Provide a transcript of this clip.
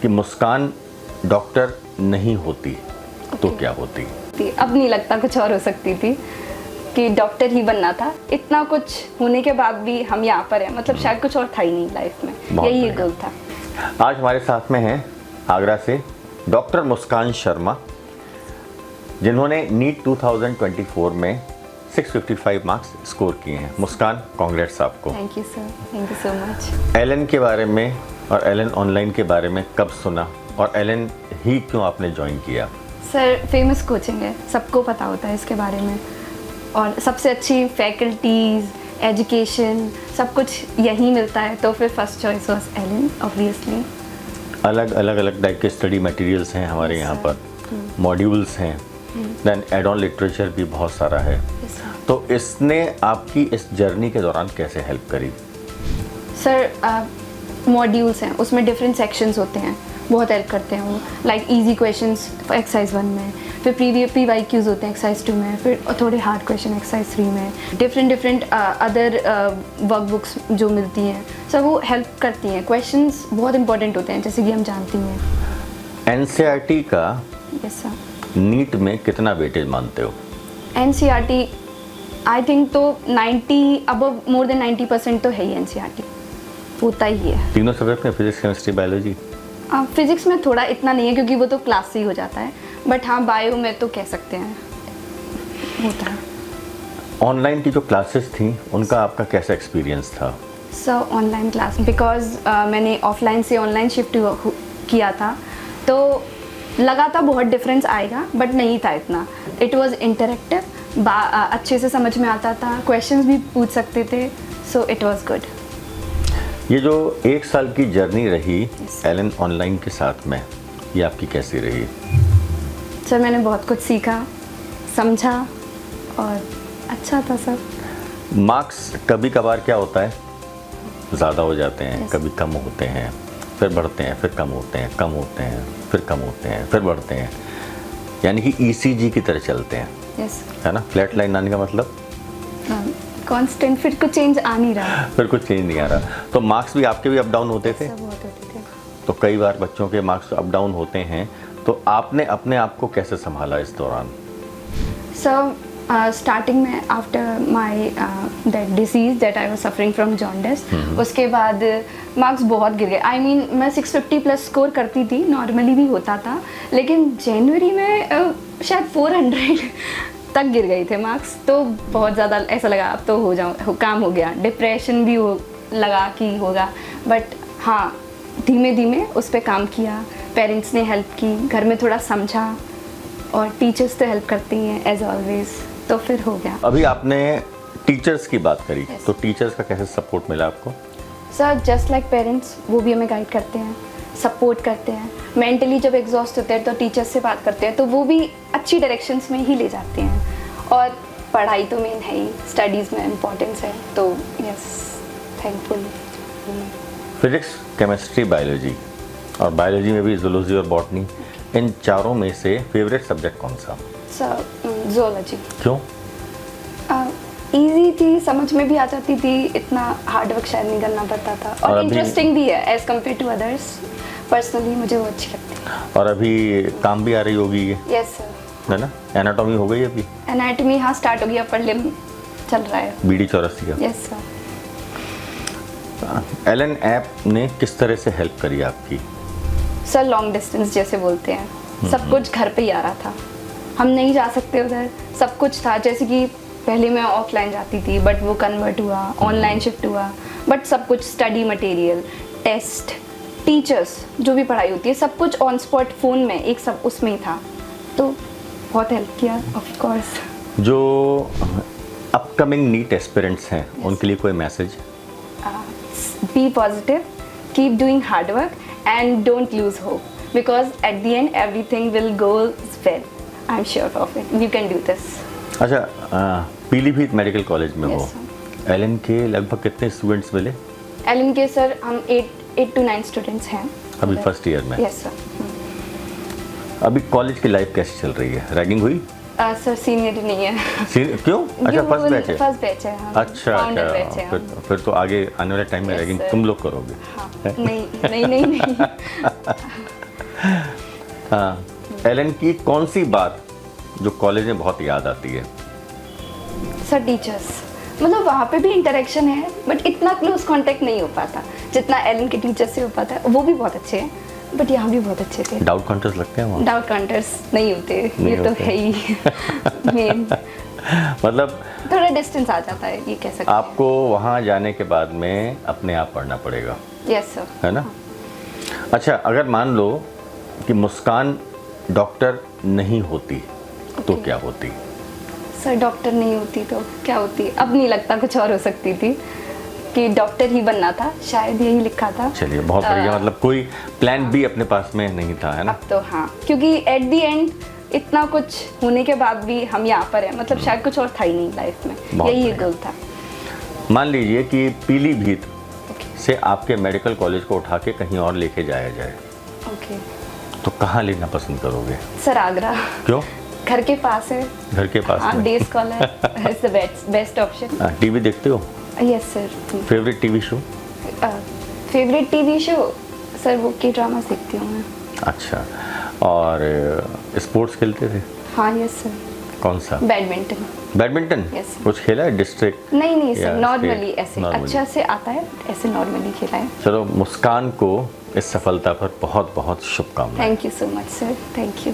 कि मुस्कान डॉक्टर नहीं होती तो क्या होती? अब नहीं लगता कुछ और हो सकती थी, कि डॉक्टर ही बनना था। इतना कुछ होने के बाद भी हम यहाँ पर हैं, मतलब शायद कुछ और था ही नहीं लाइफ में, यही गोल था। आज हमारे साथ में हैं आगरा से डॉक्टर मुस्कान शर्मा, जिन्होंने नीट 2024 में 655 मार्क्स स्कोर किए हैं। मुस्कान, कांग्रेट्स आपको। Thank you sir, thank you so much. Allen के बारे में और एलन ऑनलाइन के बारे में कब सुना और एलन ही क्यों आपने ज्वाइन किया? सर फेमस कोचिंग है, सबको पता होता है इसके बारे में, और सबसे अच्छी फैकल्टीज़, एजुकेशन, सब कुछ यहीं मिलता है, तो फिर first choice was Allen obviously. अलग टाइप के स्टडी मटेरियल्स हैं हमारे यहाँ पर, मॉड्यूल्स हैं, देन एड ऑन लिटरेचर भी बहुत सारा है। तो इसने आपकी इस जर्नी के दौरान कैसे हेल्प करी? सर मॉड्यूल्स हैं, उसमें डिफरेंट सेक्शंस होते हैं, बहुत हेल्प करते हैं वो। लाइक इजी क्वेश्चंस एक्सरसाइज 1 में, फिर PYQs होते हैं एक्सरसाइज 2 में, फिर थोड़े हार्ड क्वेश्चन एक्सरसाइज 3 में, डिफरेंट अदर वर्कबुक्स जो मिलती हैं, सब वो हेल्प करती हैं। क्वेश्चंस बहुत इंपॉर्टेंट होते हैं, जैसे कि हम जानती हैं। NCERT का यस सर। नीट में कितना वेटेज मानते हो? NCERT आई थिंक तो 90 अबव, मोर देन 90% तो है ही NCERT, होता ही है। तीनों सब्जेक्ट में, फिजिक्स, केमिस्ट्री, बायोलॉजी? फिजिक्स में थोड़ा इतना नहीं है क्योंकि वो तो क्लास से ही हो जाता है, बट हाँ बायो में तो कह सकते हैं होता है। ऑनलाइन की जो क्लासेस थी उनका आपका कैसा एक्सपीरियंस था? सर ऑनलाइन क्लास, बिकॉज मैंने ऑफलाइन से ऑनलाइन शिफ्ट किया था, तो लगा था बहुत डिफरेंस आएगा, बट नहीं था इतना। इट वाज इंटरेक्टिव, अच्छे से समझ में आता था, क्वेश्चंस भी पूछ सकते थे, सो इट वाज गुड। ये जो 1 साल की जर्नी रही एलन ऑनलाइन के साथ में, ये आपकी कैसी रही? सर मैंने बहुत कुछ सीखा, समझा, और अच्छा था सर। मार्क्स कभी कभार क्या होता है, ज़्यादा हो जाते हैं, कभी कम होते हैं, फिर बढ़ते हैं, फिर कम होते हैं, कम होते हैं, फिर कम होते हैं, फिर बढ़ते हैं, यानी कि ECG की तरह चलते हैं। यस है ना? फ्लैट लाइन आने का मतलब कांस्टेंट, फिर कुछ चेंज आ नहीं रहा। फिर कुछ चेंज नहीं आ रहा। तो मार्क्स भी आपके भी अप डाउन होते थे? सब बहुत होते थे। तो कई बार बच्चों के मार्क्स अप डाउन होते हैं, तो आपने अपने आप को कैसे संभाला इस दौरान? सर स्टार्टिंग में after my that disease that I was suffering from jaundice, उसके बाद मार्क्स बहुत गिर गए। आई मीन मैं 650 प्लस स्कोर करती थी, नॉर्मली भी होता था, लेकिन जनवरी में शायद 400 तक गिर गए थे मार्क्स। तो बहुत ज़्यादा ऐसा लगा अब तो काम हो गया, डिप्रेशन भी लगा कि होगा, बट हाँ धीमे धीमे उस पर काम किया, पेरेंट्स ने हेल्प की, घर में थोड़ा समझा, और टीचर्स तो हेल्प करती हैं एज ऑलवेज, तो फिर हो गया। अभी आपने टीचर्स की बात करी, तो टीचर्स का कैसे सपोर्ट मिला आपको? सर जस्ट लाइक पेरेंट्स, वो भी हमें गाइड करते हैं, सपोर्ट करते हैं। मेंटली जब एग्जॉस्ट होते हैं तो टीचर्स से बात करते हैं, तो वो भी अच्छी डायरेक्शंस में ही ले जाते हैं। और पढ़ाई तो मेन है ही, स्टडीज़ में इम्पोर्टेंस है, तो yes thankful. Physics, chemistry, biology, और बायोलॉजी में भी जूलॉजी और बॉटनी, इन चारों में से फेवरेट सब्जेक्ट कौन सा? Sir zoology. क्यों? इजी थी, समझ में भी आ जाती थी, इतना हार्ड वर्क शायद नहीं करना पड़ता था, और इंटरेस्टिंग भी है as compare to others. Personally मुझे वो अच्छी लगती है। और अभी काम भी आ रही होगी ये? Yes sir. है ना? एनाटॉमी हो गई अभी? एनाटॉमी हाँ स्टार्ट हो गया, अपर लिम्ब चल रहा है। BD 84 का? Yes sir. एलन ऐप ने किस तरह से हेल्प करी आपकी? सर लॉन्ग डिस्टेंस जैसे बोलते हैं, सब कुछ घर पे ही आ रहा था, हम नहीं जा सकते उधर, सब कुछ था। जैसे कि पहले मैं ऑफलाइन जाती थी, बट वो कन्वर्ट हुआ, ऑनलाइन शिफ्ट हुआ, बट सब कुछ स्टडी मटेरियल, टेस्ट, टीचर्स, जो भी पढ़ाई होती है, सब कुछ ऑन स्पॉट फ़ोन में एक सब उसमें ही था, तो बहुत हेल्प किया ऑफ कोर्स। जो अपकमिंग नीट एस्पिरेंट्स हैं उनके लिए कोई message? Be positive, keep doing hard work, and don't lose hope, because at the end everything will go well. I'm sure of it. You can do this. अच्छा, Pilibhit medical college में Yes, हो, Elon के लगभग कितने students मिले? Elon के sir हम 8 to 9 students हैं अभी फर्स्ट ईयर में? Yes sir. अभी कॉलेज की लाइफ कैसी चल रही है? रैगिंग हुई? सर सीनियर नहीं है। क्यों? अच्छा फर्स्ट बैच है? फर्स्ट बैच है हाँ। अच्छा अच्छा, फिर तो आगे आने वाले टाइम में रैगिंग तुम लोग करोगे? हाँ, नहीं नहीं नहीं नहीं हाँ, एलन की कौन सी बात जो कॉलेज में बहुत याद आती है? सर टीचर्स, मतलब वहाँ पे भी इंटरेक्शन है बट इतना क्लोज कांटेक्ट नहीं हो पाता जितना एलन के टीचर से हो पाता है। वो भी बहुत अच्छे हैं बट यहाँ भी बहुत अच्छे थे। डाउट काउंटर्स लगते हैं वहाँ? डाउट काउंटर्स नहीं होते, नहीं ये तो होते। है ही मेन। मतलब थोड़ा डिस्टेंस आ जाता है, ये कह सकते हैं। आपको वहाँ जाने के बाद में अपने आप पढ़ना पड़ेगा, यस सर। है ना? अच्छा, अगर मान लो कि मुस्कान डॉक्टर नहीं होती तो Okay. क्या होती? सर डॉक्टर नहीं होती तो क्या होती? अब नहीं लगता कुछ और हो सकती थी, कि डॉक्टर ही बनना था, शायद यही लिखा था। चलिए, बहुत बढ़िया। मतलब कोई प्लान बी अपने पास में नहीं था, है ना? अब तो हाँ, क्योंकि एट द एंड इतना कुछ होने के बाद भी हम यहाँ पर हैं, मतलब शायद कुछ और था ही नहीं लाइफ में, बहुत यही बढ़िया। गोल था। मान लीजिए कि पीलीभीत से आपके मेडिकल कॉलेज को उठा के कहीं और लेके जाया जाए, ओके तो कहाँ लेना पसंद करोगे? सर आगरा, क्यों? घर के पास है। घर के पास हाँ, में? Day scholar is the best option. TV देखते हो? Yes sir. Favourite TV show? Favourite TV show sir वो के ड्रामा देखती हूँ मैं। अच्छा, और स्पोर्ट्स खेलते थे? हाँ यस सर। कौन सा? बैडमिंटन। बैडमिंटन? Yes. कुछ खेला है डिस्ट्रिक्ट? नहीं नहीं या सर, नॉर्मली state? ऐसे Normally. अच्छा से आता है, ऐसे नॉर्मली खेला है। चलो, मुस्कान को इस सफलता पर बहुत बहुत शुभकामनाएं। Thank you so much sir, thank you.